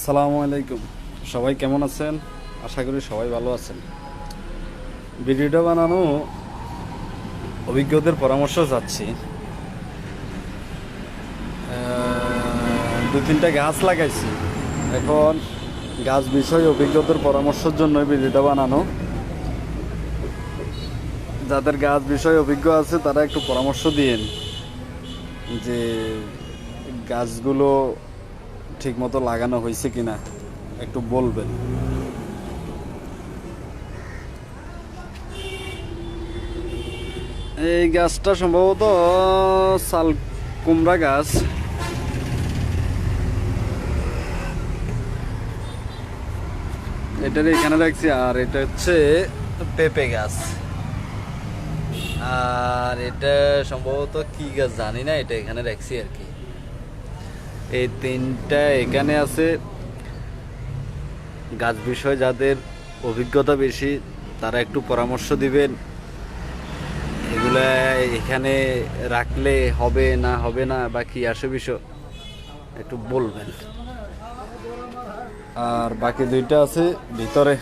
আসসালামু আলাইকুম। সবাই কেমন আছেন? আশা করি সবাই ভালো আছেন। ভিডিওটা বানানো অভিজ্ঞদের পরামর্শ চাচ্ছি। দু তিনটা গাছ লাগাইছি, এখন গাছ বিষয়ে অভিজ্ঞদের পরামর্শের জন্য ভিডিওটা বানানো। যাদের গাছ বিষয়ে অভিজ্ঞ আছে তারা একটু পরামর্শ দিয়েন যে গাছগুলো ঠিকমতো লাগানো হয়েছে কিনা, একটু বলবেন। এই গাছটা সম্ভবত শাল কুমড়া গাছ। এটার এখানে রাখছি, আর এটা হচ্ছে পেঁপে গাছ, আর এটা সম্ভবত কি গাছ জানি না, এটা এখানে রাখছি আর কি। এই তিনটা এখানে আছে। গাছ বিষয়ে যাদের অভিজ্ঞতা বেশি তারা একটু পরামর্শ দিবেন, এগুলা এখানে রাখলে হবে না হবে না বা কি আসে বিষয় একটু বলবেন। আর বাকি দুইটা আছে ভিতরে।